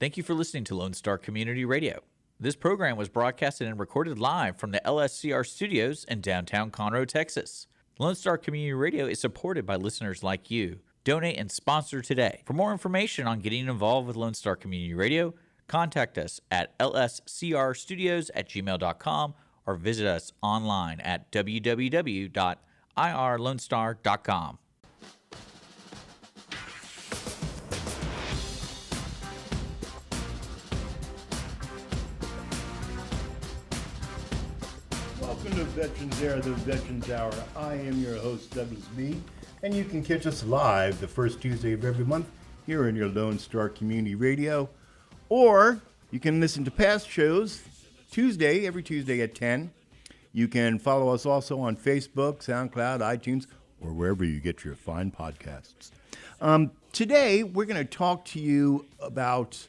Thank you for listening to Lone Star Community Radio. This program was broadcasted and recorded live from the LSCR studios in downtown Conroe, Texas. Lone Star Community Radio is supported by listeners like you. Donate and sponsor today. For more information on getting involved with Lone Star Community Radio, contact us at lscrstudios@gmail.com or visit us online at www.irlonestar.com. Welcome to Veterans Era, the Veterans Hour. I am your host, douglasb, and you can catch us live the first Tuesday of every month here in your Lone Star Community Radio, or you can listen to past shows every Tuesday at 10. You can follow us also on Facebook, SoundCloud, iTunes, or wherever you get your fine podcasts. Today, we're going to talk to you about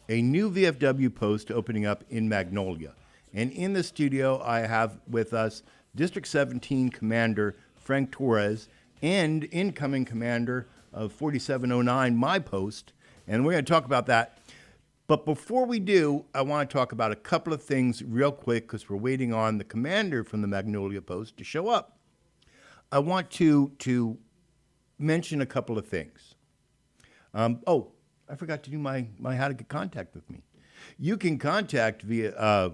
a new VFW post opening up in Magnolia. And in the studio, I have with us District 17 Commander Frank Torres and incoming commander of 4709, my post. And we're going to talk about that. But before we do, I want to talk about a couple of things real quick because we're waiting on the commander from the Magnolia post to show up. I want to mention a couple of things. I forgot to do my how to get contact with me. You can contact via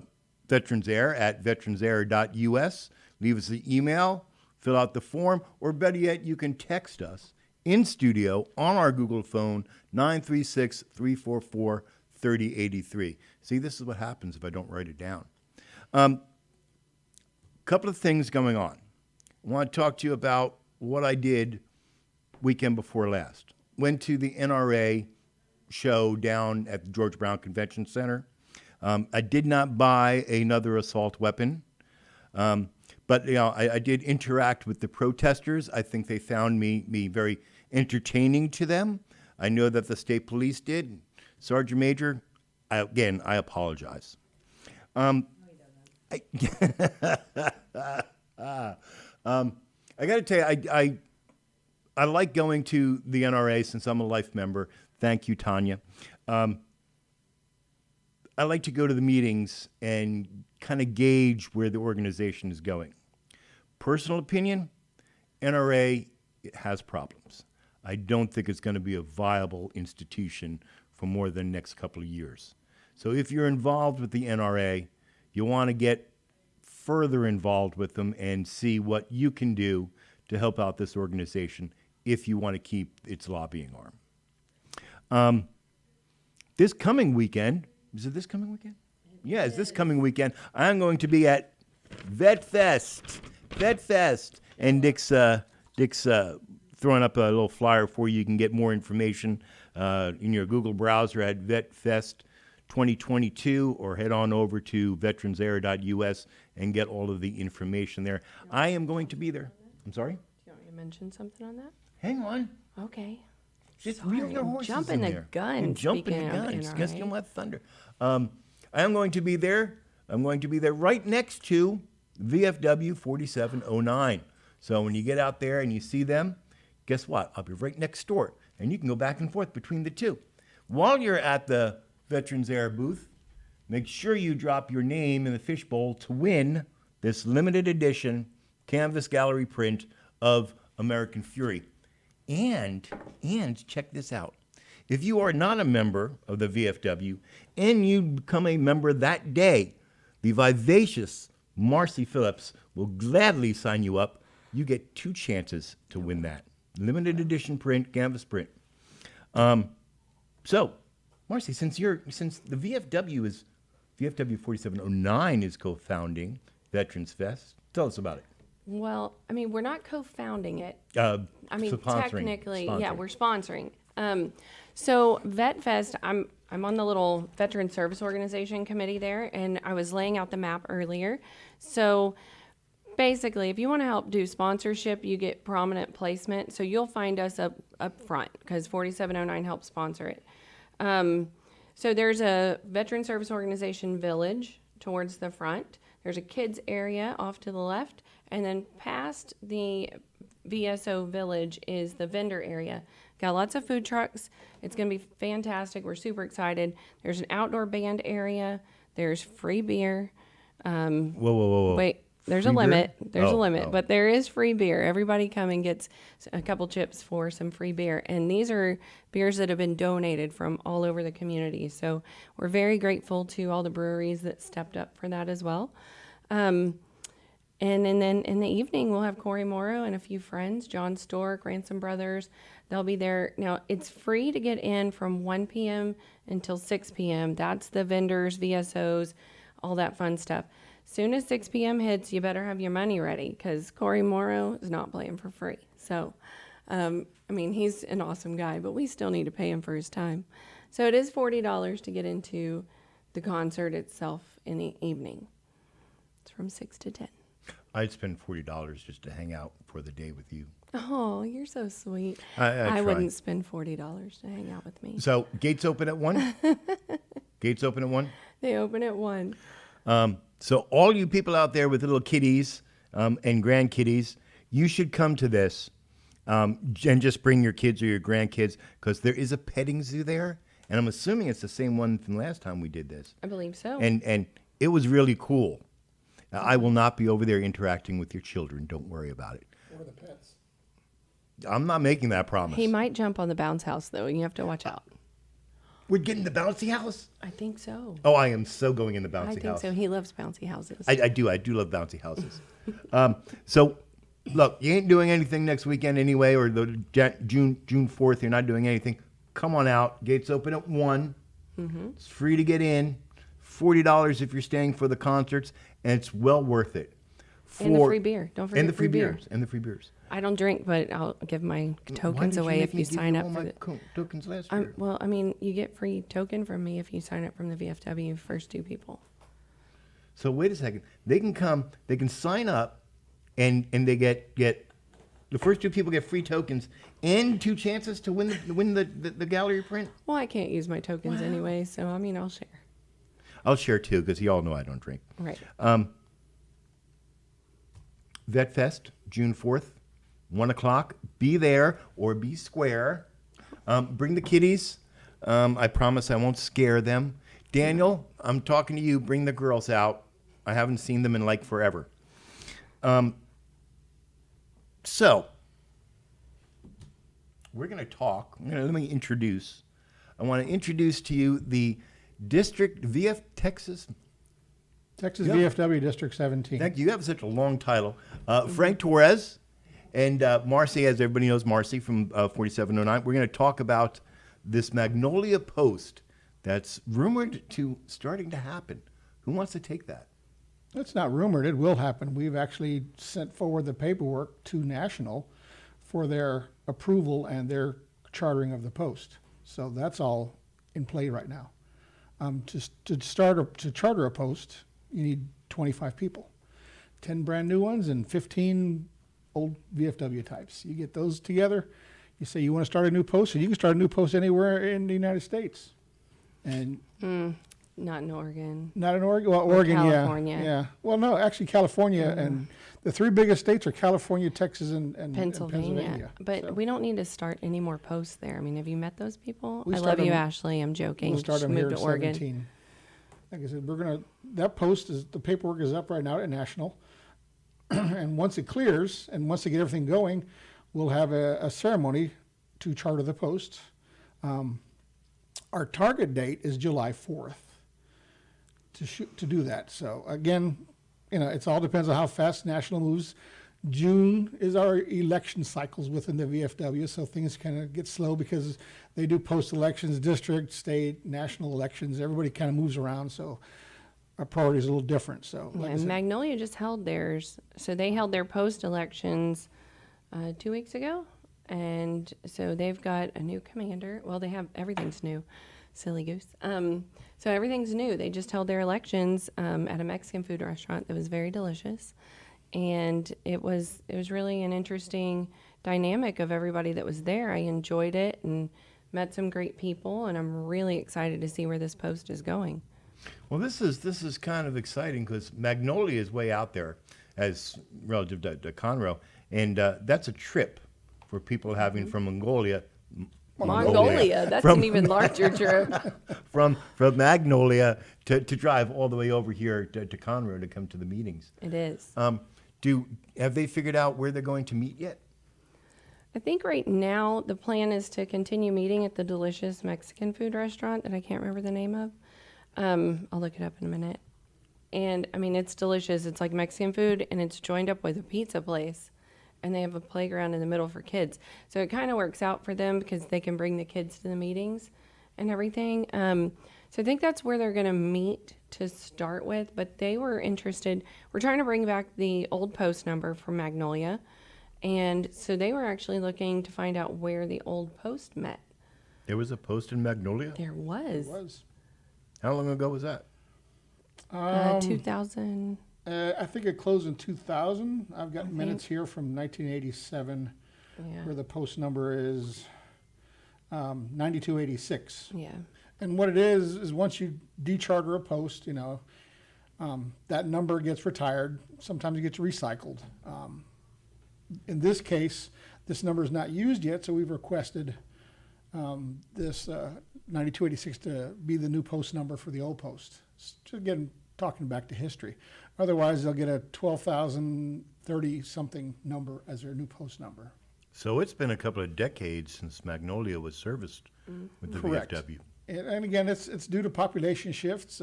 Veterans Air at vetransair.us. Leave us an email, fill out the form, or better yet, you can text us in studio on our Google phone, 936-344-3083. See, this is what happens if I don't write it down. Couple of things going on. I want to talk to you about what I did weekend before last. Went to the NRA show down at the George Brown Convention Center. I did not buy another assault weapon, but I did interact with the protesters. I think they found me very entertaining to them. I know that the state police did. Sergeant Major, I apologize. I got to tell you, I like going to the NRA since I'm a life member. Thank you, Tanya. I like to go to the meetings and kind of gauge where the organization is going. Personal opinion, NRA has problems. I don't think it's going to be a viable institution for more than the next couple of years. So if you're involved with the NRA, you want to get further involved with them and see what you can do to help out this organization if you want to keep its lobbying arm. This coming weekend, is it this coming weekend? Yeah, it's this coming weekend. I'm going to be at VetFest. And Dick's throwing up a little flyer for you. You can get more information in your Google browser at VetFest 2022 or head on over to vetransair.us and get all of the information there. I am going to be there. I'm sorry? Do you want me to mention something on that? Hang on. Okay. Just Sorry, reel your horses jumping in the there. gun, And jumping the speaking of gun. It's NRA. going to steal my thunder. I am going to be there. I'm going to be there right next to VFW 4709. So when you get out there and you see them, guess what? I'll be right next door. And you can go back and forth between the two. While you're at the Veterans Air booth, make sure you drop your name in the fishbowl to win this limited edition canvas gallery print of American Fury. And check this out. If you are not a member of the VFW and you become a member that day, the vivacious Marcy Phillips will gladly sign you up. You get 2 chances to win that. Limited edition print, canvas print. So, Marcy, since the VFW 4709 is co-founding Veterans Fest, tell us about it. Well, I mean, we're not co-founding it. Technically, yeah, we're sponsoring. So VetFest, I'm on the little Veteran Service Organization committee there, and I was laying out the map earlier. So basically, if you want to help do sponsorship, you get prominent placement. So you'll find us up front because 4709 helps sponsor it. So there's a Veteran Service Organization village towards the front. There's a kids area off to the left, and then past the VSO village is the vendor area. Got lots of food trucks. It's going to be fantastic. We're super excited. There's an outdoor band area. There's free beer. Whoa. Wait, there's Free a limit. beer? There's a Oh, limit, oh. but there is free beer. Everybody come and gets a couple chips for some free beer. And these are beers that have been donated from all over the community. So we're very grateful to all the breweries that stepped up for that as well. And then in the evening, we'll have Corey Morrow and a few friends, John Stork, Ransom Brothers. They'll be there. Now, it's free to get in from 1 p.m. until 6 p.m. That's the vendors, VSOs, all that fun stuff. Soon as 6 p.m. hits, you better have your money ready because Corey Morrow is not playing for free. So, he's an awesome guy, but we still need to pay him for his time. So it is $40 to get into the concert itself in the evening. It's from 6 to 10. I'd spend $40 just to hang out for the day with you. Oh, you're so sweet. I try. wouldn't spend $40 to hang out with me. So gates open at 1? Gates open at 1? They open at 1. So all you people out there with little kiddies and grandkiddies, you should come to this and just bring your kids or your grandkids because there is a petting zoo there. And I'm assuming it's the same one from last time we did this. I believe so. And it was really cool. I will not be over there interacting with your children. Don't worry about it. Or the pets. I'm not making that promise. He might jump on the bounce house, though. You have to watch out. We're getting the bouncy house? I think so. Oh, I am so going in the bouncy I think house. so. He loves bouncy houses. I do love bouncy houses. So, look, you ain't doing anything next weekend anyway, or the June 4th, you're not doing anything. Come on out. Gates open at 1. Mm-hmm. It's free to get in. $40 if you're staying for the concerts, and it's well worth it. And the free beer. Don't forget and the free beer. beers. And the free beers. I don't drink, but I'll give my tokens away if you sign up for the tokens last year? Well, you get free token from me if you sign up from the VFW first 2 people. So wait a second. They can come. They can sign up, and they get the first 2 people get free tokens and 2 chances to win the gallery print. Well, I can't use my tokens anyway, so I'll share. I'll share too because you all know I don't drink. Right. Vet Fest, June 4th, 1 o'clock. Be there or be square. Bring the kiddies. I promise I won't scare them. Daniel, I'm talking to you. Bring the girls out. I haven't seen them in like forever. So, we're going to talk. Let me introduce. I want to introduce to you the District Texas VFW District 17. Thank you. You have such a long title. Frank Torres and Marcy, as everybody knows, Marcy from 4709. We're going to talk about this Magnolia post that's rumored to starting to happen. Who wants to take that? It's not rumored. It will happen. We've actually sent forward the paperwork to National for their approval and their chartering of the post. So that's all in play right now. To charter a post, you need 25 people, 10 brand new ones and 15 old VFW types. You get those together. You say you want to start a new post, and you can start a new post anywhere in the United States. And Not in Oregon. not in Oregon. Well, Oregon, California. yeah. Well, no, actually, California and the 3 biggest states are California, Texas, and Pennsylvania. But So we don't need to start any more posts there. I mean, have you met those people? We I start love you, them- Ashley. I'm joking. we'll start She them here moved at to Oregon. 17. Like I said, that post the paperwork is up right now at National. And once it clears and once they get everything going, we'll have a ceremony to charter the post. Our target date is July 4th to do that. So again, it all depends on how fast National moves. June is our election cycles within the VFW, so things kind of get slow because they do post-elections, district, state, national elections. Everybody kind of moves around, so our priority is a little different. So, like I And said, Magnolia just held theirs. So they held their post-elections 2 weeks ago. And so they've got a new commander. Well, they have everything's new. Silly goose. So everything's new. They just held their elections at a Mexican food restaurant that was very delicious. And it was really an interesting dynamic of everybody that was there. I enjoyed it and met some great people, and I'm really excited to see where this post is going. Well, this is kind of exciting because Magnolia is way out there as relative to Conroe, and that's a trip for people having from Mongolia Mongolia. That's an even larger trip. from Magnolia to drive all the way over here to Conroe to come to the meetings. It is. Have they figured out where they're going to meet yet? I think right now the plan is to continue meeting at the delicious Mexican food restaurant that I can't remember the name of. I'll look it up in a minute. And I mean, it's delicious. It's like Mexican food, and it's joined up with a pizza place, and they have a playground in the middle for kids. So it kind of works out for them because they can bring the kids to the meetings and everything. So I think that's where they're going to meet to start with, but they were interested. We're trying to bring back the old post number from Magnolia. And so they were actually looking to find out where the old post met. There was a post in Magnolia? There was. It was. How long ago was that? 2000. I think it closed in 2000. I've got minutes here from 1987 where the post number is 9286. Yeah. And what it is once you decharter a post, that number gets retired. Sometimes it gets recycled. In this case, this number is not used yet, so we've requested this 9286 to be the new post number for the old post. Just again, talking back to history. Otherwise, they'll get a 12,030 something number as their new post number. So it's been a couple of decades since Magnolia was serviced with the Correct. VFW. And again, it's due to population shifts.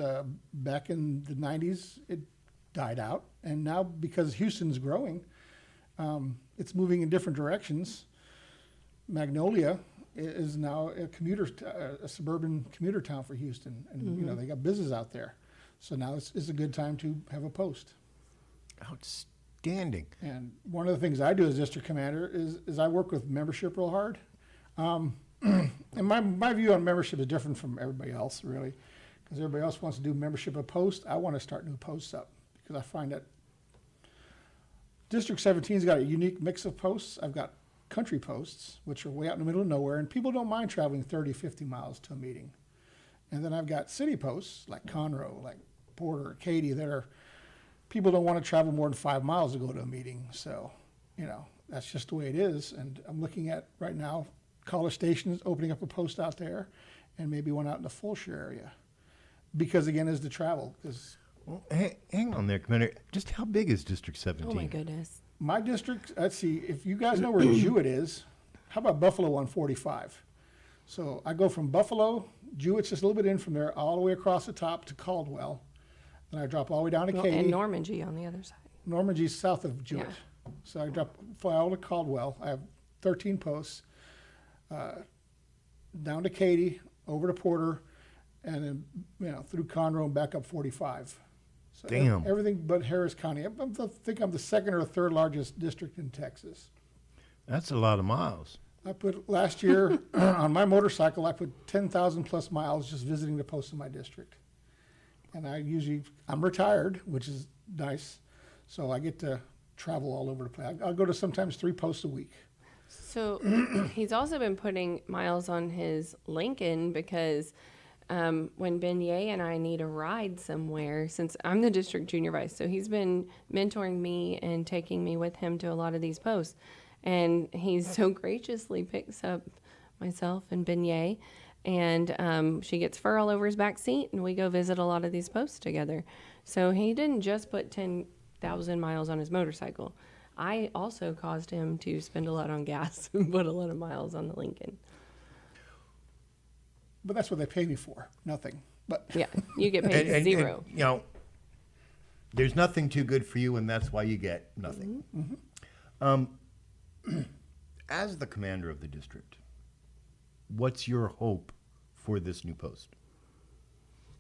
Back in the 90s, it died out. And now, because Houston's growing, it's moving in different directions. Magnolia is now a suburban commuter town for Houston. And, they got business out there. So now it's a good time to have a post. Outstanding. And one of the things I do as district commander is I work with membership real hard. And my view on membership is different from everybody else, really, because everybody else wants to do membership of posts. I want to start new posts up because I find that District 17's got a unique mix of posts. I've got country posts, which are way out in the middle of nowhere, and people don't mind traveling 30, 50 miles to a meeting. And then I've got city posts like Conroe, like Porter, Katy, that are people don't want to travel more than 5 miles to go to a meeting. So, that's just the way it is. And I'm looking at right now, College Station is opening up a post out there, and maybe one out in the Fulshire area, because again, is the travel. Well, hang on there, Commander. Just how big is District 17? Oh my goodness. My district, let's see, if you guys know where Jewett is, how about Buffalo 145? So I go from Buffalo, Jewett's just a little bit in from there, all the way across the top to Caldwell. Then I drop all the way down to Katy. And Normandy on the other side. Normandy's south of Jewett. Yeah. So I fly all to Caldwell. I have 13 posts. Down to Katy, over to Porter, and then through Conroe and back up 45. So Damn. Everything but Harris County. I think I'm the second or third largest district in Texas. That's a lot of miles. I put last year on my motorcycle, I put 10,000 plus miles just visiting the posts in my district. And I'm retired, which is nice, so I get to travel all over the place. I'll go to sometimes 3 posts a week. So he's also been putting miles on his Lincoln because when Beignet and I need a ride somewhere, since I'm the district junior vice, so he's been mentoring me and taking me with him to a lot of these posts. And he so graciously picks up myself and Beignet, and she gets fur all over his back seat, and we go visit a lot of these posts together. So he didn't just put 10,000 miles on his motorcycle. I also caused him to spend a lot on gas and put a lot of miles on the Lincoln. But that's what they pay me for, nothing. But yeah, you get paid zero. And, there's nothing too good for you, and that's why you get nothing. Mm-hmm. As the commander of the district, what's your hope for this new post?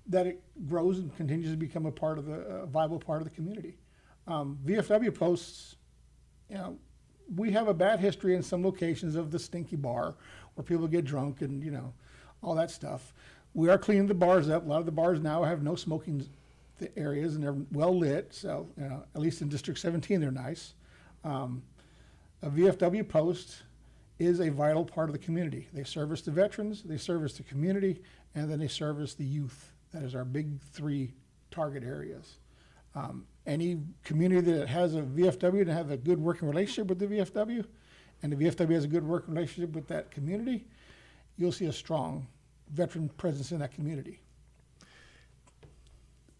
That it grows and continues to become a part of the viable part of the community. VFW posts, we have a bad history in some locations of the stinky bar where people get drunk and, all that stuff. We are cleaning the bars up. A lot of the bars now have no smoking areas and they're well lit. So, at least in District 17, they're nice. A VFW post is a vital part of the community. They service the veterans, they service the community, and then they service the youth. That is our big 3 target areas. Any community that has a VFW and have a good working relationship with the VFW, and the VFW has a good working relationship with that community, you'll see a strong veteran presence in that community.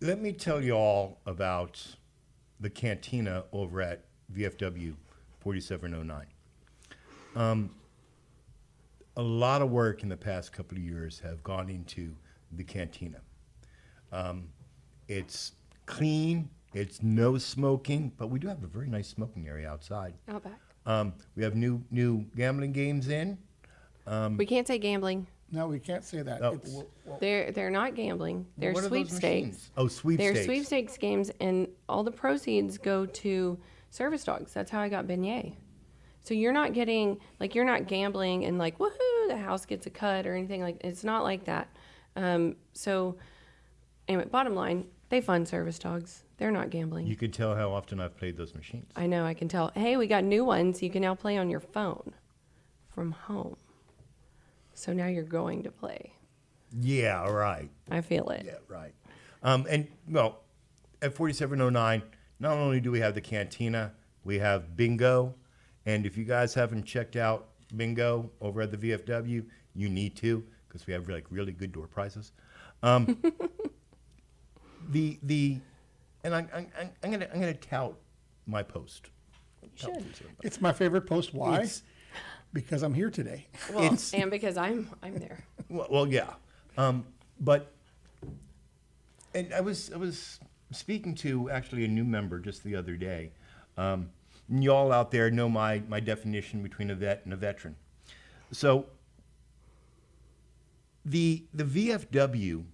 Let me tell you all about the cantina over at VFW 4709. A lot of work in the past couple of years have gone into the cantina. It's clean, it's no smoking, but we do have a very nice smoking area outside. Out back. We have new gambling games in. We can't say gambling. No, we can't say that. Oh, It's, They're not gambling. They're what are those sweepstakes. machines? Oh, sweepstakes. They're sweepstakes games, and all the proceeds go to service dogs. That's how I got beignet. So you're not gambling and like, woohoo, the house gets a cut or anything like. It's not like that. So anyway, bottom line, they fund service dogs. They're not gambling. You can tell how often I've played those machines. I know. I can tell. Hey, we got new ones. You can now play on your phone from home. So now you're going to play. Yeah, right. I feel it. Yeah, right. And well, at 4709, not only do we have the cantina, we have bingo. And if you guys haven't checked out bingo over at the VFW, you need to, because we have really good door prizes. And I'm gonna tout my post. You should. it's my favorite post. Why? Because I'm here today. Well, and because I'm there. Well, yeah. But and I was speaking to actually a new member just the other day. Y'all out there know my definition between a vet and a veteran. So the VFW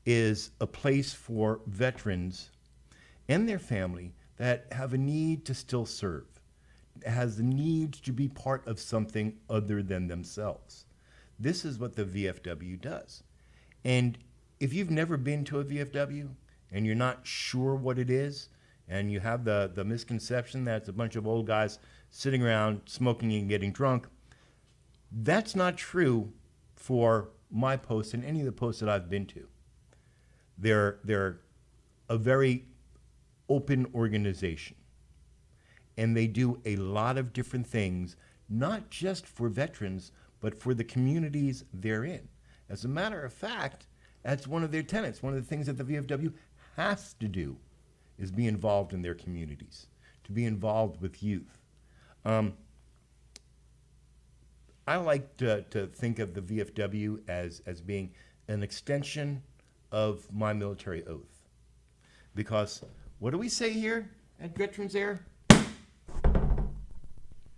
is a place for veterans and their family that have a need to still serve, has the need to be part of something other than themselves. This is what the VFW does. And if you've never been to a VFW and you're not sure what it is, and you have the misconception that it's a bunch of old guys sitting around smoking and getting drunk, that's not true for my post and any of the posts that I've been to. They're a very open organization, and they do a lot of different things, not just for veterans, but for the communities they're in. As a matter of fact, that's one of their tenets. One of the things that the VFW has to do is be involved in their communities, to be involved with youth. I like to think of the VFW as being an extension of my military oath. Because what do we say here at Veterans Air?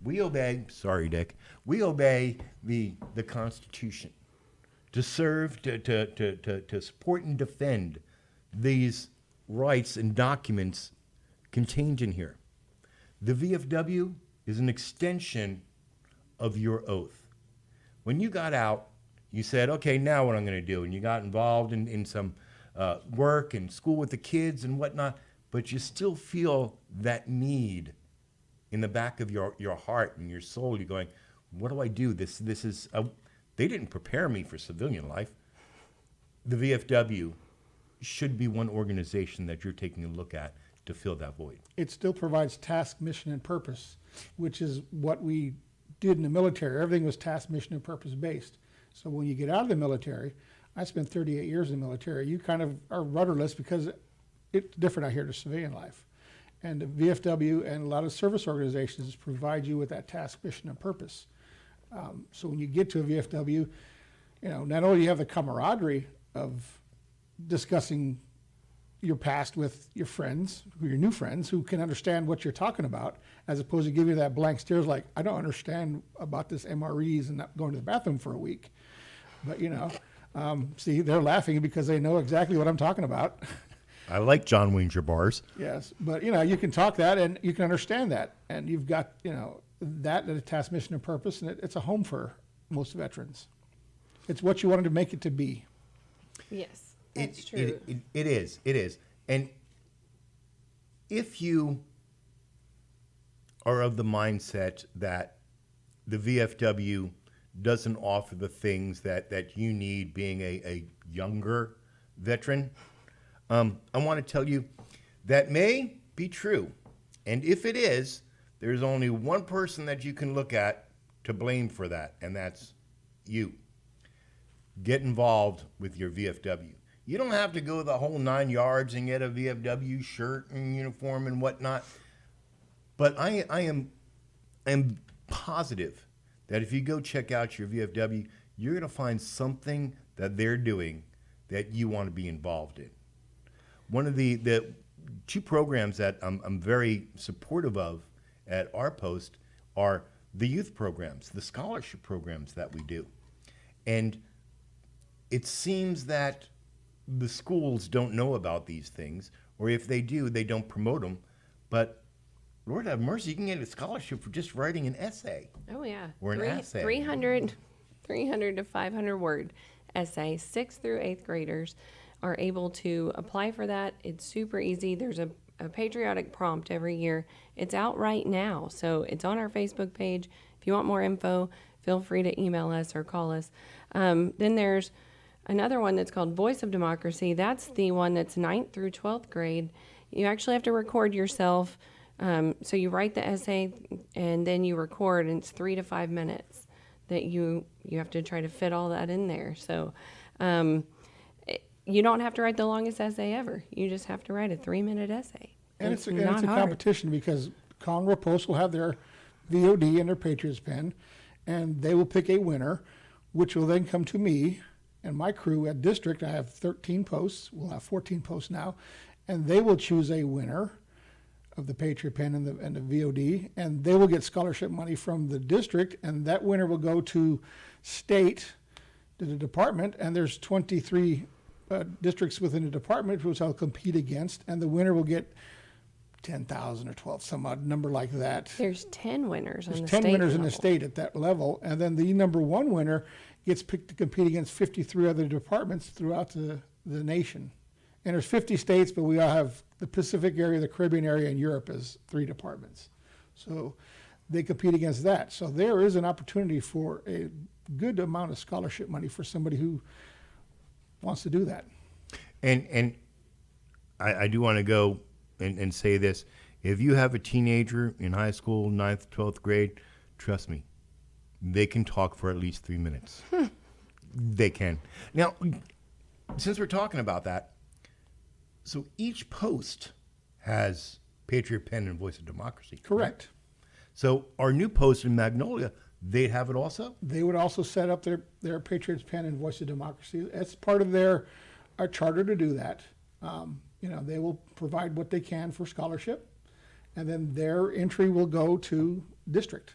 We obey, sorry, Dick, we obey the Constitution to serve, to support and defend these rights and documents contained in here. The VFW is an extension of your oath. When you got out, you said, okay, now what I'm going to do, and you got involved in some work and school with the kids and whatnot, but you still feel that need in the back of your heart and your soul. You're going, what do I do? This is, they didn't prepare me for civilian life. The VFW should be one organization that you're taking a look at to fill that void. It still provides task, mission, and purpose, which is what we did in the military. Everything was task, mission, and purpose based. So when you get out of the military, I spent 38 years in the military, you kind of are rudderless because it's different out here to civilian life. And the VFW and a lot of service organizations provide you with that task, mission, and purpose. So when you get to a VFW, you know, not only do you have the camaraderie of discussing your past with your friends, your new friends, who can understand what you're talking about, as opposed to giving you that blank stares like, I don't understand about this MREs and not going to the bathroom for a week. But, you know, see, they're laughing because they know exactly what I'm talking about. I like John Winger bars. Yes, but, you know, you can talk that and you can understand that. And you've got, you know, that a task, mission, and purpose, and it's a home for most veterans. It's what you wanted to make it to be. Yes. That's true. It is. And if you are of the mindset that the VFW doesn't offer the things that you need being a younger veteran, I want to tell you that may be true. And if it is, there's only one person that you can look at to blame for that, and that's you. get involved with your VFW. You don't have to go the whole 9 yards and get a VFW shirt and uniform and whatnot. But I am positive that if you go check out your VFW, you're going to find something that they're doing that you want to be involved in. One of the two programs that I'm very supportive of at our post are the youth programs, the scholarship programs that we do. And it seems that the schools don't know about these things, or if they do, they don't promote them. But Lord have mercy, you can get a scholarship for just writing an essay. Oh, yeah. Or an essay. 300 to 500 word essay. 6th through 8th graders are able to apply for that. It's super easy. There's a patriotic prompt every year. It's out right now. So it's on our Facebook page. If you want more info, feel free to email us or call us. Then there's another one that's called Voice of Democracy. That's the one that's 9th through 12th grade. You actually have to record yourself. So you write the essay and then you record, and it's 3 to 5 minutes that you have to try to fit all that in there. So you don't have to write the longest essay ever. You just have to write a 3-minute essay. And it's a competition because Conroe Post will have their VOD and their Patriots pen, and they will pick a winner, which will then come to me and my crew at District. I have 13 posts. We'll have 14 posts now, and they will choose a winner of the Patriot pen and the VOD, and they will get scholarship money from the district, and that winner will go to state, to the department, and there's 23 districts within the department which I'll compete against, and the winner will get 10,000 or 12, some odd number like that. There's 10 winners on the state There's 10 winners level. in the state at that level, and then the number one winner gets picked to compete against 53 other departments throughout the nation. And there's 50 states, but we all have the Pacific area, the Caribbean area, and Europe as 3 departments. So they compete against that. So there is an opportunity for a good amount of scholarship money for somebody who wants to do that. And I do want to go and say this. If you have a teenager in high school, 9th, 12th grade, trust me, they can talk for at least 3 minutes. They can. Now, since we're talking about that, so each post has Patriot Pen and Voice of Democracy. Correct. So our new post in Magnolia, they'd have it also? They would also set up their Patriots Pen and Voice of Democracy. That's part of their charter to do that. They will provide what they can for scholarship, and then their entry will go to district.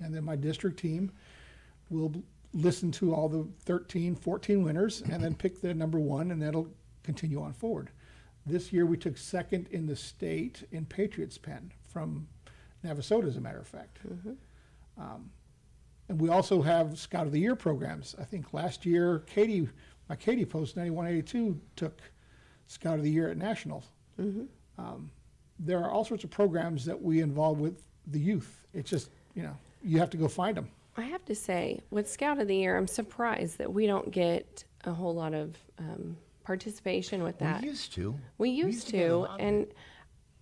And then my district team will listen to all the 13, 14 winners and then pick the number one, and that'll continue on forward. This year we took second in the state in Patriots Pen from Navasota, as a matter of fact. Mm-hmm. And we also have Scout of the Year programs. I think last year my Katie Post 9182 took Scout of the Year at Nationals. Mm-hmm. There are all sorts of programs that we involve with the youth. It's just, you have to go find them. I have to say, with Scout of the Year, I'm surprised that we don't get a whole lot of participation with that. We used to. And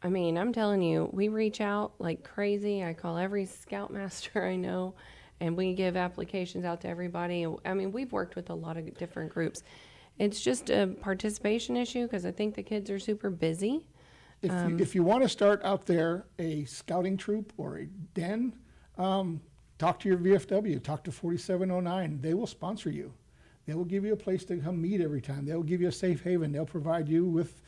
I mean, I'm telling you, we reach out like crazy. I call every Scoutmaster I know, and we give applications out to everybody. I mean, we've worked with a lot of different groups. It's just a participation issue because I think the kids are super busy. If you want to start out there a scouting troop or a den, talk to your VFW, talk to 4709. They will sponsor you. They will give you a place to come meet every time. They'll give you a safe haven. They'll provide you with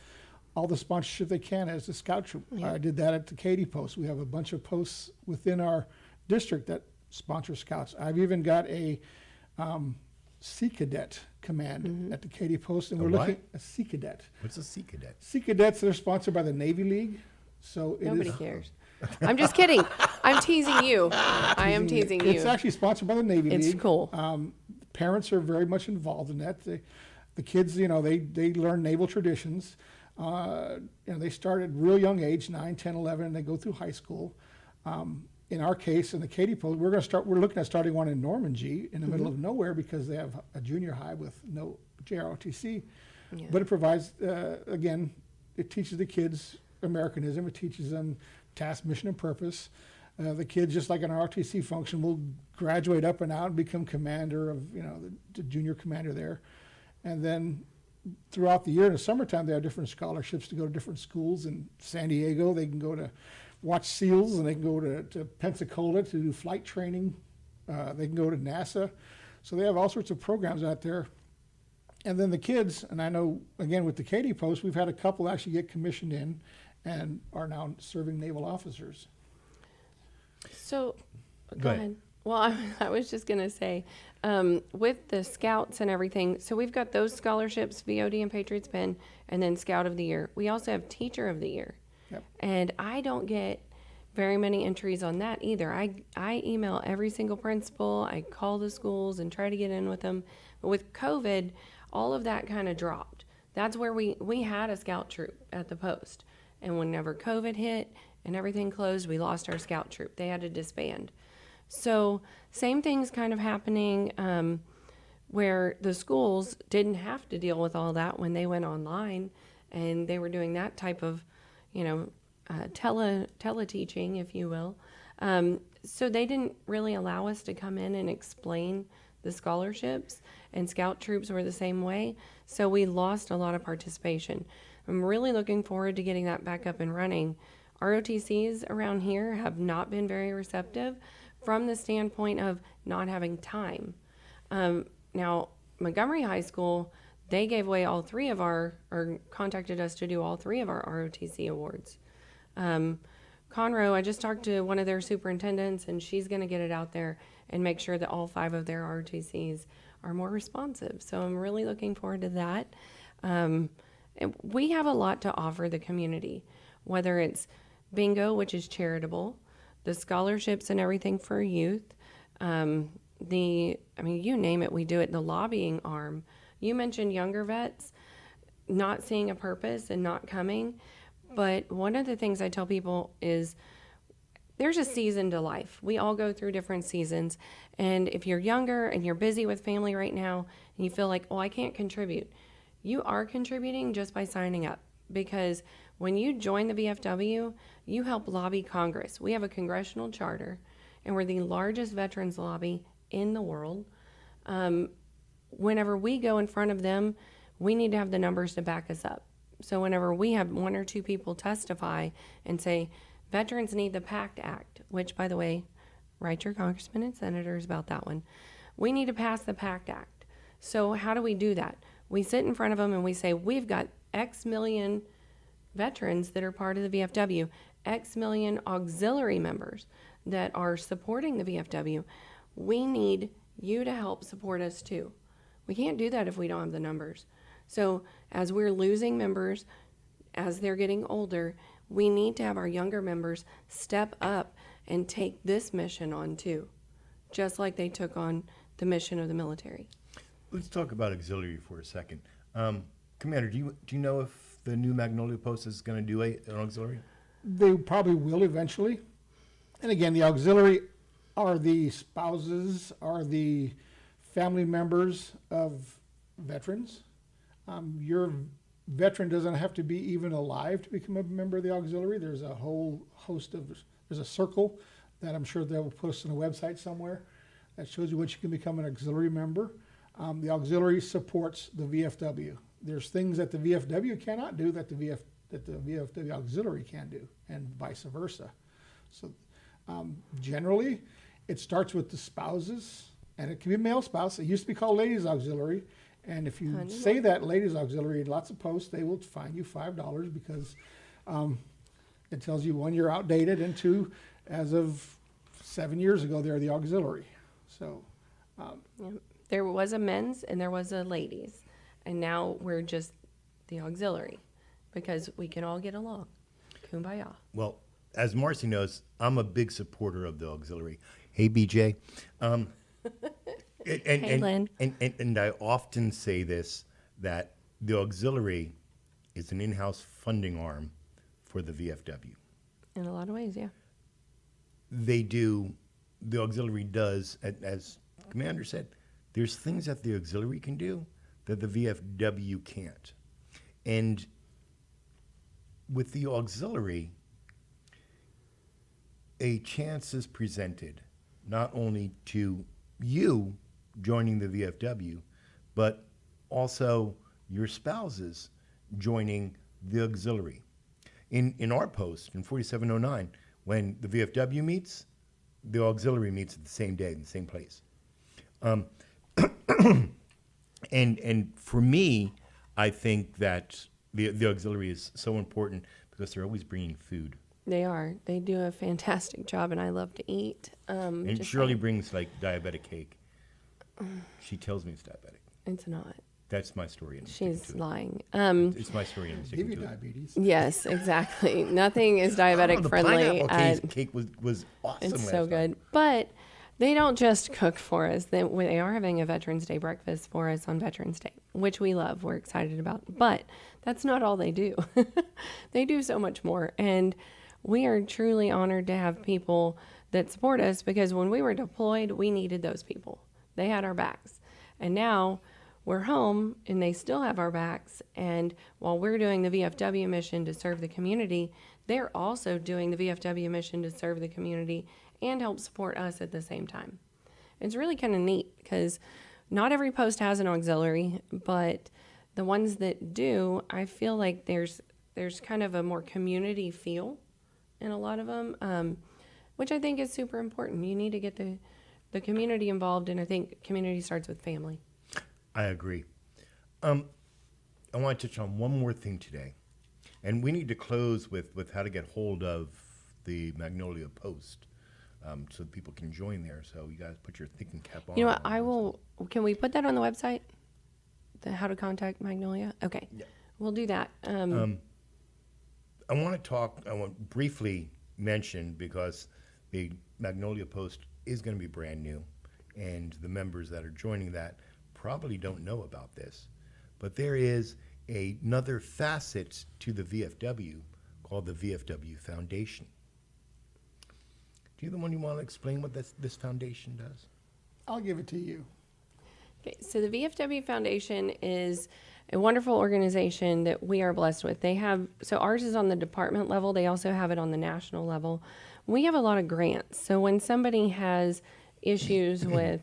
all the sponsorship they can as a scout troop. Yeah. I did that at the Katy Post. We have a bunch of posts within our district that sponsor scouts. I've even got a Sea Cadet command at the Katy Post, and we're looking at a Sea Cadet. What's a Sea Cadet? Sea Cadets, they're sponsored by the Navy League. So nobody cares. I'm just kidding. I'm teasing you. I am teasing you. It's actually sponsored by the Navy League. It's cool. Parents are very much involved in that. The kids, they learn naval traditions. They start at real young age, 9, 10, 11, and they go through high school. In our case, in the Katy Post, we're looking at starting one in Normandy in the middle of nowhere because they have a junior high with no JROTC. Yeah. But it provides, it teaches the kids Americanism. It teaches them task, mission, and purpose. The kids, just like an ROTC function, will graduate up and out and become commander of, the junior commander there. And then throughout the year in the summertime, they have different scholarships to go to different schools. In San Diego, they can go to watch SEALs, and they can go to Pensacola to do flight training. They can go to NASA. So they have all sorts of programs out there. And then the kids, and I know, again, with the Katy Post, we've had a couple actually get commissioned in and are now serving naval officers. So, go ahead. Well, I was just going to say, with the scouts and everything, so we've got those scholarships, VOD and Patriots Pen, and then Scout of the Year. We also have Teacher of the Year. Yep. And I don't get very many entries on that either. I email every single principal. I call the schools and try to get in with them. But with COVID, all of that kind of dropped. That's where we had a scout troop at the post. And whenever COVID hit and everything closed, we lost our scout troop. They had to disband. So same thing's kind of happening where the schools didn't have to deal with all that when they went online, and they were doing that type of, tele-teaching, if you will. So they didn't really allow us to come in and explain the scholarships, and scout troops were the same way. So we lost a lot of participation. I'm really looking forward to getting that back up and running. ROTCs around here have not been very receptive from the standpoint of not having time. Now, Montgomery High School, they gave away all three of or contacted us to do all three of our ROTC awards. Conroe, I just talked to one of their superintendents, and she's going to get it out there and make sure that all 5 of their ROTCs are more responsive. So I'm really looking forward to that. We have a lot to offer the community, whether it's bingo, which is charitable, the scholarships and everything for youth, you name it, we do it, the lobbying arm. You mentioned younger vets not seeing a purpose and not coming, but one of the things I tell people is there's a season to life. We all go through different seasons, and if you're younger and you're busy with family right now and you feel like, oh, I can't contribute, you are contributing just by signing up, because when you join the VFW, you help lobby Congress. We have a congressional charter, and we're the largest veterans lobby in the world. Whenever we go in front of them, we need to have the numbers to back us up. So whenever we have 1 or 2 people testify and say, veterans need the PACT Act, which, by the way, write your congressmen and senators about that one. We need to pass the PACT Act. So how do we do that? We sit in front of them and we say, we've got X million veterans that are part of the VFW, X million auxiliary members that are supporting the VFW. We need you to help support us too. We can't do that if we don't have the numbers. So as we're losing members, as they're getting older, we need to have our younger members step up and take this mission on too, just like they took on the mission of the military. Let's talk about auxiliary for a second. Commander, do you know if the new Magnolia post is going to do an auxiliary? They probably will eventually. And again, the auxiliary are the spouses, are the family members of veterans. Your veteran doesn't have to be even alive to become a member of the auxiliary. There's a whole host of, there's a circle that I'm sure they'll post on a website somewhere that shows you what you can become an auxiliary member. The auxiliary supports the VFW. There's things that the VFW cannot do that the VFW auxiliary can do, and vice versa. So generally, it starts with the spouses, and it can be a male spouse. It used to be called ladies auxiliary. And if you say that ladies auxiliary in lots of posts, they will fine you $5 because it tells you, 1, you're outdated, and 2, as of 7 years ago, they're the auxiliary. So there was a men's and there was a ladies, and now we're just the auxiliary because we can all get along. Kumbaya. Well, as Marcy knows, I'm a big supporter of the auxiliary. Hey, BJ. Hey, Lynn. And I often say this, that the auxiliary is an in-house funding arm for the VFW. In a lot of ways, yeah. The auxiliary does, as the Commander said, there's things that the auxiliary can do that the VFW can't. And with the auxiliary, a chance is presented not only to you joining the VFW, but also your spouses joining the auxiliary. In our post, in 4709, when the VFW meets, the auxiliary meets at the same day in the same place. And for me, I think that the auxiliary is so important because they're always bringing food. They are. They do a fantastic job, and I love to eat. And Shirley brings like diabetic cake. She tells me it's diabetic. It's not. That's my story. And She's lying. It's my story. And I'm sticking Give you to it. diabetes. Yes, exactly. Nothing is diabetic the friendly. pineapple cake was awesome. It's last so time. good. But they don't just cook for us. They are having a Veterans Day breakfast for us on Veterans Day, which we love. We're excited about. But that's not all they do. They do so much more. And we are truly honored to have people that support us because when we were deployed, we needed those people. They had our backs. And now we're home and they still have our backs. And while we're doing the VFW mission to serve the community, they're also doing the VFW mission to serve the community and help support us at the same time. It's really kind of neat because not every post has an auxiliary, but the ones that do, I feel like there's kind of a more community feel in a lot of them, which I think is super important. You need to get the community involved, and I think community starts with family. I agree. I want to touch on one more thing today, and we need to close with how to get hold of the Magnolia Post so that people can join there. So you guys put your thinking cap on. You know what? Can we put that on the website? How to contact Magnolia? Okay. Yeah. We'll do that. I want to briefly mention, because the Magnolia Post is going to be brand new, and the members that are joining that probably don't know about this, but there is another facet to the VFW called the VFW Foundation. Do you want to explain what this foundation does? I'll give it to you. Okay, so the VFW Foundation is a wonderful organization that we are blessed with. So ours is on the department level. They also have it on the national level. We have a lot of grants. So when somebody has issues with,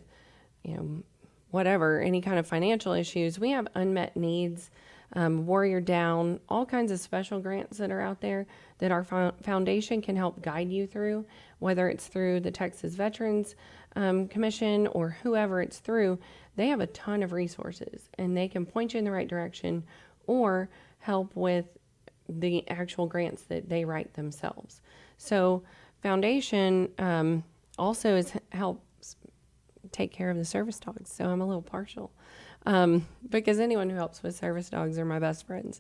whatever, any kind of financial issues, we have unmet needs, Warrior Down, all kinds of special grants that are out there that our foundation can help guide you through, whether it's through the Texas Veterans Commission or whoever it's through. They have a ton of resources and they can point you in the right direction or help with the actual grants that they write themselves. So foundation also helps take care of the service dogs. So I'm a little partial because anyone who helps with service dogs are my best friends.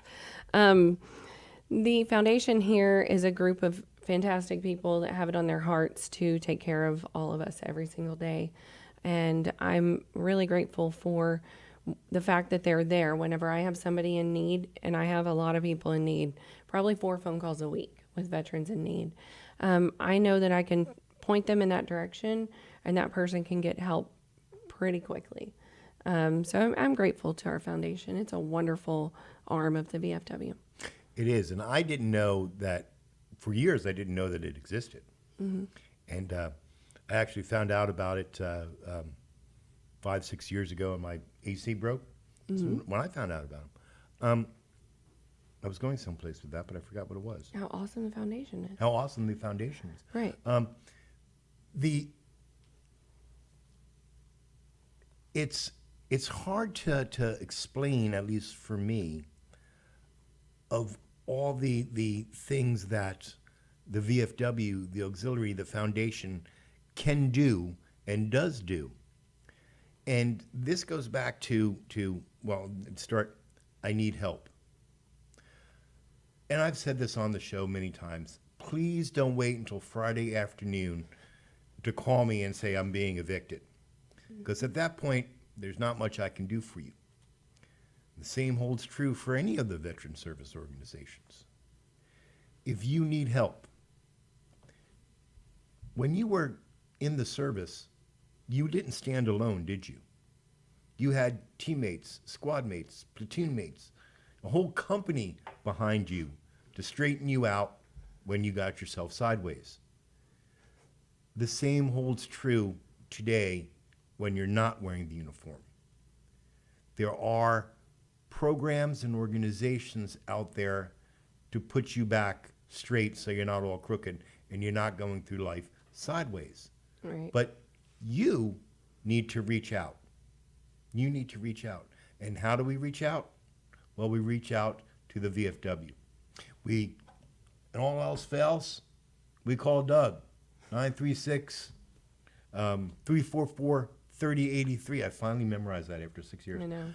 The foundation here is a group of fantastic people that have it on their hearts to take care of all of us every single day. And I'm really grateful for the fact that they're there whenever I have somebody in need, and I have a lot of people in need, probably 4 phone calls a week with veterans in need. I know that I can point them in that direction and that person can get help pretty quickly. So I'm grateful to our foundation. It's a wonderful arm of the VFW. It is, and I didn't know that, for years I didn't know that it existed. Mm-hmm. And I actually found out about it 5-6 years ago, and my AC broke. Mm-hmm. So when I found out about them, I was going someplace with that, but I forgot what it was. How awesome the foundation is. How awesome the foundation is. Right. It's hard to explain, at least for me, of all the things that the VFW, the auxiliary, the foundation can do and does do. And this goes back to I need help. And I've said this on the show many times. Please don't wait until Friday afternoon to call me and say I'm being evicted. Because at that point, there's not much I can do for you. The same holds true for any of the veteran service organizations. If you need help, when you were in the service, you didn't stand alone, did you? You had teammates, squad mates, platoon mates, a whole company behind you to straighten you out when you got yourself sideways. The same holds true today when you're not wearing the uniform. There are programs and organizations out there to put you back straight so you're not all crooked and you're not going through life sideways. Right. But you need to reach out. You need to reach out. And how do we reach out? Well, we reach out to the VFW. And all else fails, we call Doug, 936-344-3083. I finally memorized that after 6 years. I know.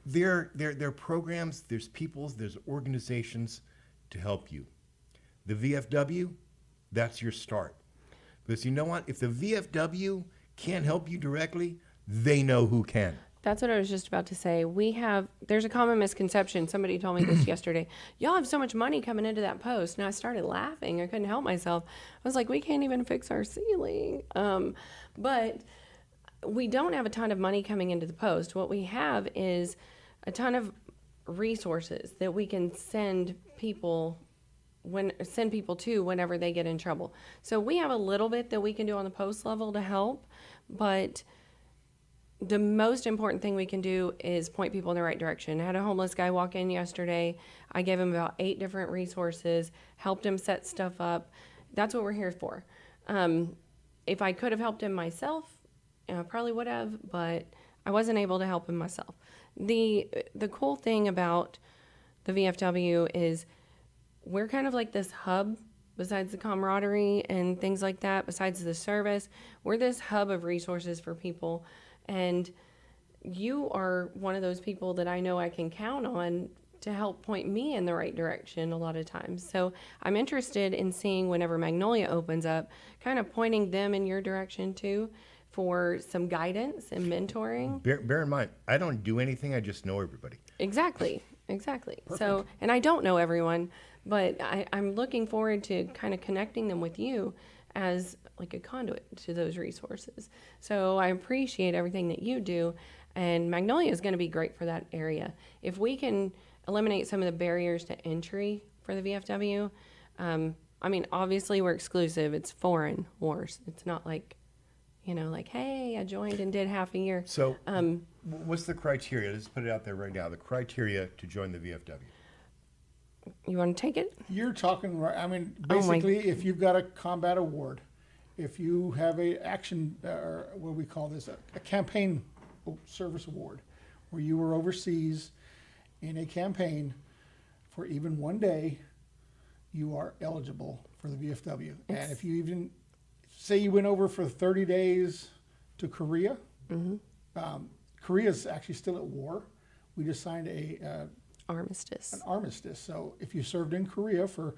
There are programs, there's peoples, there's organizations to help you. The VFW, that's your start. Because you know what? If the VFW can't help you directly, they know who can. That's what I was just about to say. There's a common misconception. Somebody told me this yesterday. Y'all have so much money coming into that post. And I started laughing. I couldn't help myself. I was like, we can't even fix our ceiling. But we don't have a ton of money coming into the post. What we have is a ton of resources that we can send people to whenever they get in trouble. So we have a little bit that we can do on the post level to help, but the most important thing we can do is point people in the right direction. I had a homeless guy walk in yesterday. I gave him about 8 different resources, helped him set stuff up. That's what we're here for. If I could have helped him myself, I probably would have, but I wasn't able to help him myself. The cool thing about the VFW is we're kind of like this hub, besides the camaraderie and things like that, besides the service. We're this hub of resources for people. And you are one of those people that I know I can count on to help point me in the right direction a lot of times. So I'm interested in seeing whenever Magnolia opens up, kind of pointing them in your direction too for some guidance and mentoring. Bear in mind, I don't do anything. I just know everybody. Exactly. So, and I don't know everyone, but I'm looking forward to kind of connecting them with you as like a conduit to those resources. So I appreciate everything that you do, and Magnolia is going to be great for that area. If we can eliminate some of the barriers to entry for the VFW, I mean, obviously we're exclusive. It's foreign wars. It's not like, like, hey, I joined and did half a year. So what's the criteria? Let's put it out there right now. The criteria to join the VFW. You want to take it? You're talking right. I mean, basically, if you've got a combat award, if you have a action, or what we call this, a campaign service award, where you were overseas in a campaign for even one day, you are eligible for the VFW. And if you even say you went over for 30 days to Korea, Korea's actually still at war. We just signed an armistice. So if you served in Korea for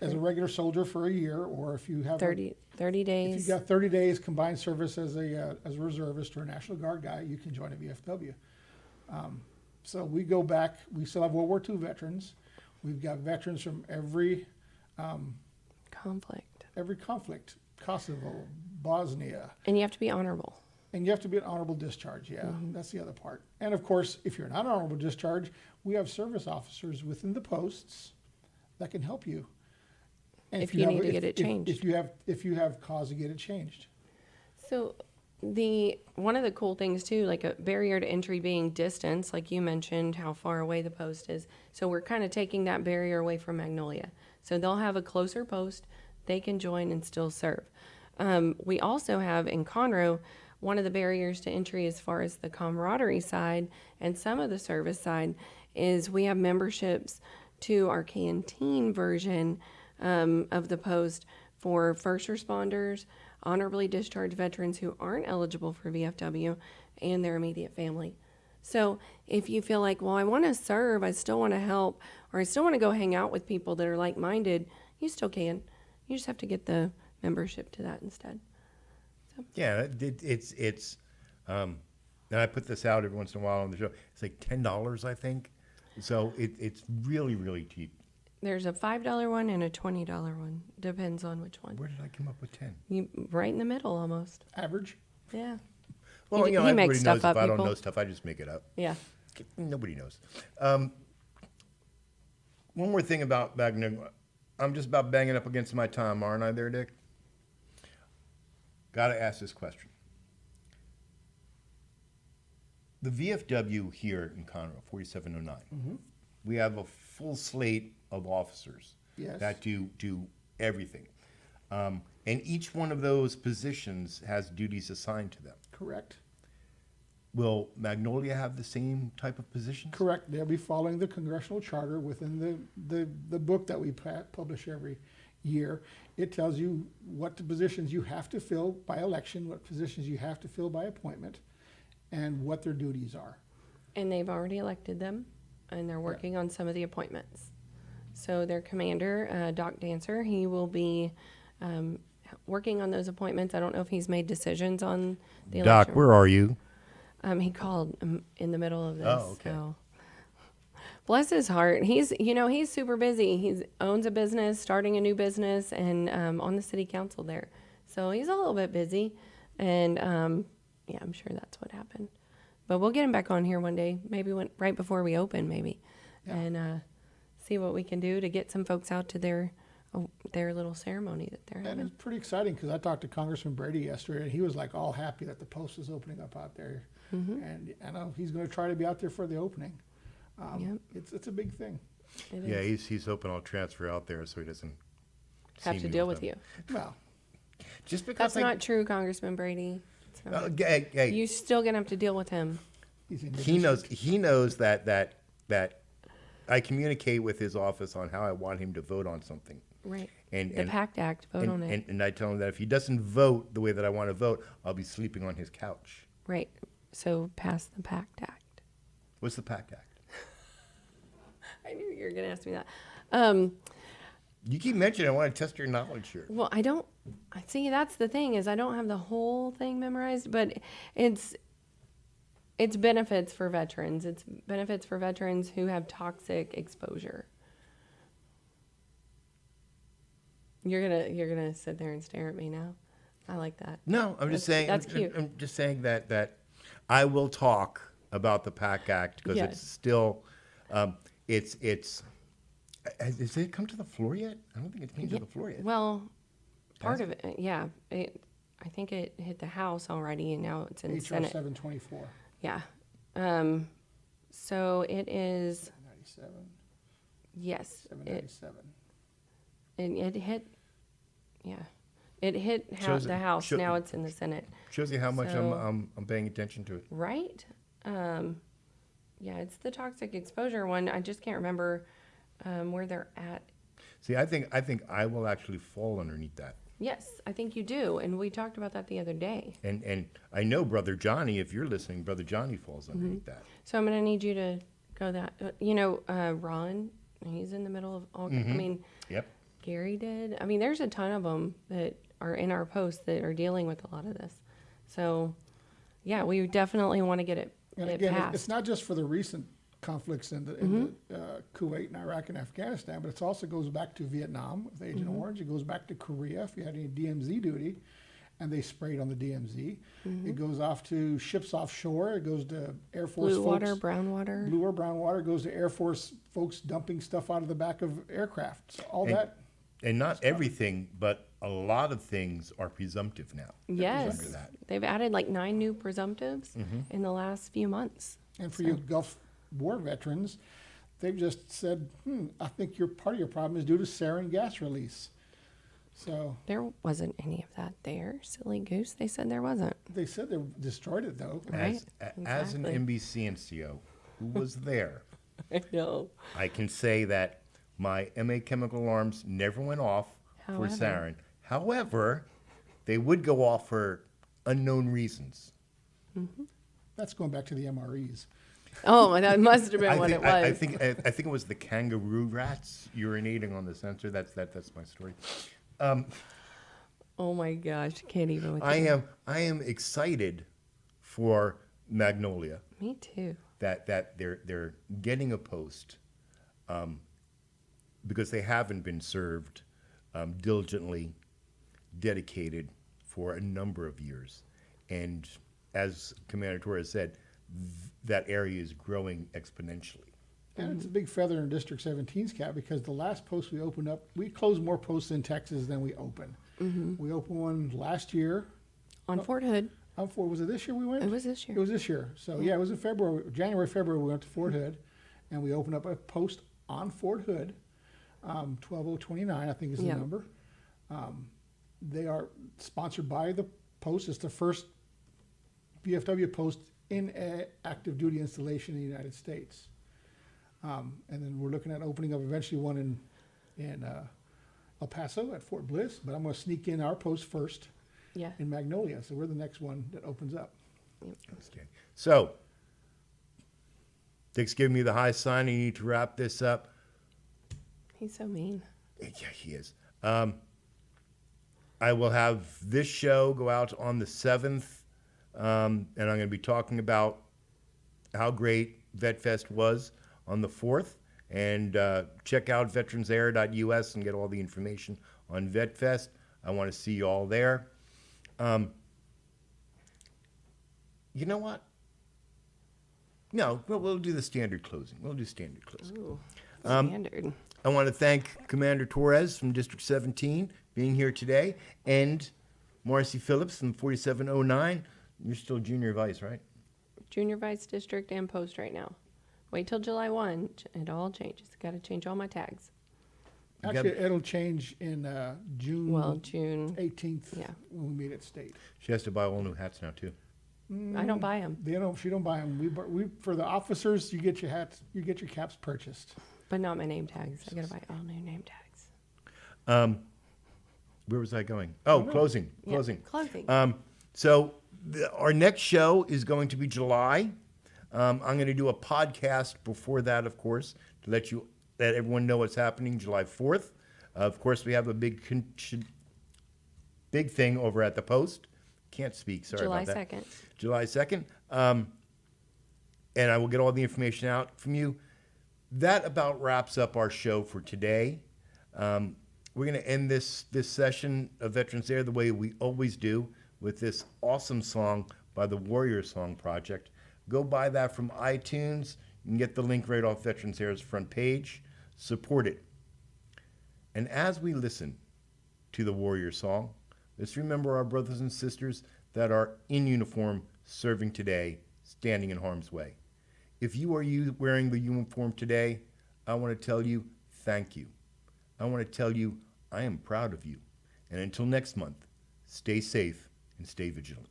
as a regular soldier for a year, or if you have 30 days, if you got 30 days combined service as a reservist or a National Guard guy, you can join a VFW. So we go back. We still have World War II veterans. We've got veterans from every conflict, Kosovo, Bosnia. And you have to be honorable. And you have to be an honorable discharge, That's the other part. And of course, if you're not an honorable discharge, we have service officers within the posts that can help you. And if you need to get it changed. If you have cause to get it changed. So one of the cool things too, like a barrier to entry being distance, like you mentioned, how far away the post is. So we're kind of taking that barrier away from Magnolia. So they'll have a closer post, they can join and still serve. We also have in Conroe, one of the barriers to entry as far as the camaraderie side and some of the service side is we have memberships to our canteen version of the post for first responders, honorably discharged veterans who aren't eligible for VFW, and their immediate family. So if you feel like, well, I want to serve, I still want to help, or I still want to go hang out with people that are like-minded, you still can. You just have to get the membership to that instead. So. Yeah, it's and I put this out every once in a while on the show. It's like $10, I think. So it's really, really cheap. There's a $5 one and a $20 one. Depends on which one. Where did I come up with 10? Right in the middle, almost. Average? Yeah. Well, he everybody makes stuff knows up, if I people. don't know stuff, I just make it up. Yeah. Nobody knows. One more thing about Magnolia. I'm just about banging up against my time, aren't I there, Dick? Got to ask this question. The VFW here in Conroe, 4709, we have a full slate of officers that do everything. And each one of those positions has duties assigned to them. Correct. Will Magnolia have the same type of positions? Correct. They'll be following the congressional charter within the book that we publish every year. It tells you what the positions you have to fill by election, what positions you have to fill by appointment, and what their duties are. And they've already elected them, and they're working on some of the appointments. So their commander, Doc Dantzer, he will be working on those appointments. I don't know if he's made decisions on the election. Doc, where are you? He called in the middle of this. Oh, okay. So. Bless his heart. He's super busy. He owns a business, starting a new business, and on the city council there. So he's a little bit busy, and yeah, I'm sure that's what happened. But we'll get him back on here one day, maybe right before we open, maybe, and see what we can do to get some folks out to their little ceremony that they're having. And it's pretty exciting because I talked to Congressman Brady yesterday, and he was like all happy that the post is opening up out there. And I know he's going to try to be out there for the opening. It's a big thing. Yeah, he's hoping I'll transfer out there so he doesn't have to deal with you. Well, just because that's not true, Congressman Brady. So hey, you still gonna have to deal with him. He knows that I communicate with his office on how I want him to vote on something. Right. And the PACT Act, vote on it. And I tell him that if he doesn't vote the way that I want to vote, I'll be sleeping on his couch. Right. So pass the PACT Act. What's the PACT Act? I knew you were going to ask me that. You keep mentioning I want to test your knowledge here. Well, I don't. See, that's the thing is I don't have the whole thing memorized, but it's benefits for veterans. It's benefits for veterans who have toxic exposure. You're gonna sit there and stare at me now. I like that. No, I'm just saying. That's cute. I'm just saying that I will talk about the PACT Act because it's still it's. Has it come to the floor yet? I don't think it came to the floor yet. Well, part of it, yeah. I think it hit the House already, and now it's in the HR Senate. 724. Yeah. So it is. 797. Yes. 797. It hit. Yeah. It hit the House. Now it's in the Senate. Shows you how much I'm paying attention to it. Right. Yeah, it's the toxic exposure one. I just can't remember where they're at. See, I think I will actually fall underneath that. Yes, I think you do, and we talked about that the other day. And I know Brother Johnny, if you're listening, Brother Johnny falls underneath that. So I'm going to need you to go that. Ron, he's in the middle of all. I mean, Yep. Gary did. I mean, there's a ton of them that are in our post that are dealing with a lot of this. So, yeah, we definitely want to get it And again, passed. it's not just for the recent conflicts in the Kuwait and Iraq and Afghanistan, but it also goes back to Vietnam with Agent Orange. It goes back to Korea if you had any DMZ duty, and they sprayed on the DMZ. It goes off to ships offshore. It goes to Air Force Blue folks. water, brown water. Blue or brown water goes to Air Force folks dumping stuff out of the back of aircraft. So all that. And not everything, but a lot of things are presumptive now. Yes, Under that. they've added like 9 new presumptives in the last few months. And for you Gulf War veterans, they've just said, I think part of your problem is due to sarin gas release. So There wasn't any of that there, silly goose. They said there wasn't. they said they destroyed it though. Right? As an Exactly. NBC NCO who was there, I know. I can say that my MA chemical alarms never went off for However. sarin. However, they would go off for unknown reasons. That's going back to the MREs. Oh, that must have been what it was. I think it was the kangaroo rats urinating on the sensor. That's my story. Oh my gosh, can't even with I you. am excited for Magnolia Me too. that they're getting a post because they haven't been served diligently, dedicated for a number of years, and as Commander Torres said, that area is growing exponentially. And it's a big feather in District 17's cap because the last post we opened up, we closed more posts in Texas than we opened. We opened one last year. On Fort Hood. Was it this year we went? It was this year. It was this year. So yeah, it was in February, February we went to Fort Hood, and we opened up a post on Fort Hood, 12029 I think is the number. They are sponsored by the post. It's the first VFW post in an active duty installation in the United States. And then we're looking at opening up eventually one in El Paso at Fort Bliss, but I'm going to sneak in our post first in Magnolia. So we're the next one that opens up. Okay. So, Dick's giving me the high sign. You need to wrap this up. He's so mean. Yeah, he is. I will have this show go out on the 7th, and I'm going to be talking about how great VetFest was on the 4th. And check out veteransair.us and get all the information on VetFest. I want to see you all there. You know what? No, we'll do the standard closing. Ooh, standard. I want to thank Commander Torres from District 17 being here today, and Marcy Phillips from 4709. You're still junior vice, right? Junior vice district and post right now. Wait till July 1. It all changes. Got to change all my tags. Actually, it'll change in June. Well, June 18th. Yeah. When we meet at state. She has to buy all new hats now too. I don't buy them. She don't buy them. We for the officers, you get your hats, you get your caps purchased. But not my name tags. I got to buy all new name tags. Where was I going? Oh, closing. Yeah, Closing. Closing. Our next show is going to be July. I'm going to do a podcast before that, of course, to let everyone know what's happening July 4th. Of course, we have a big thing over at the Post. Can't speak. Sorry about that. July 2nd. And I will get all the information out from you. That about wraps up our show for today. We're going to end this session of Veterans Air the way we always do, with this awesome song by the Warrior Song Project. Go buy that from iTunes. You can get the link right off Veterans Air's front page. Support it. And as we listen to the Warrior Song, let's remember our brothers and sisters that are in uniform serving today, standing in harm's way. If you are wearing the uniform today, I want to tell you thank you. I want to tell you I am proud of you. And until next month, stay safe and stay vigilant.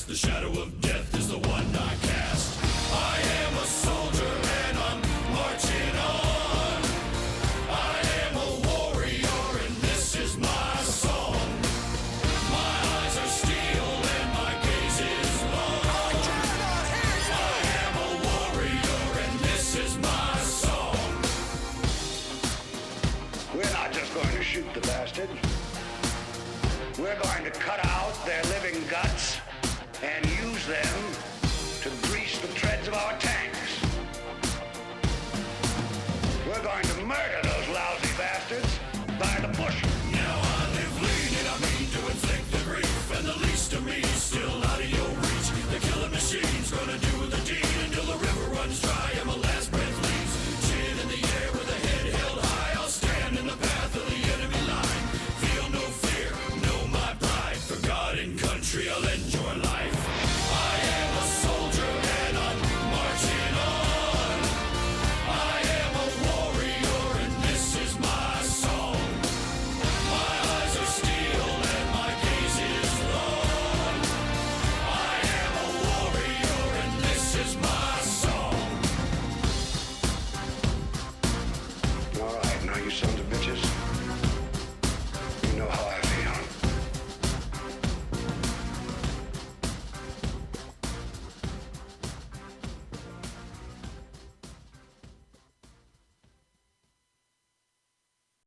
The shadow of death is the one I cast. I am bastards. We're going to cut out their living guts and use them to grease the treads of our tanks. We're going to murder those lousy bastards by the bushel. Now I live lean and I mean to inflict the grief, and the least of me is still out of your reach. The killing machine's gonna do the deed until the river runs dry and my last breath leaves. Chin in the air with a head held high, I'll stand in the path of the enemy line. Feel no fear, know my pride. For God and country, I'll enjoy life. I am a soldier and I'm marching on. I am a warrior and this is my song. My eyes are steel and my gaze is long. I am a warrior and this is my song. All right, now you sons of bitches,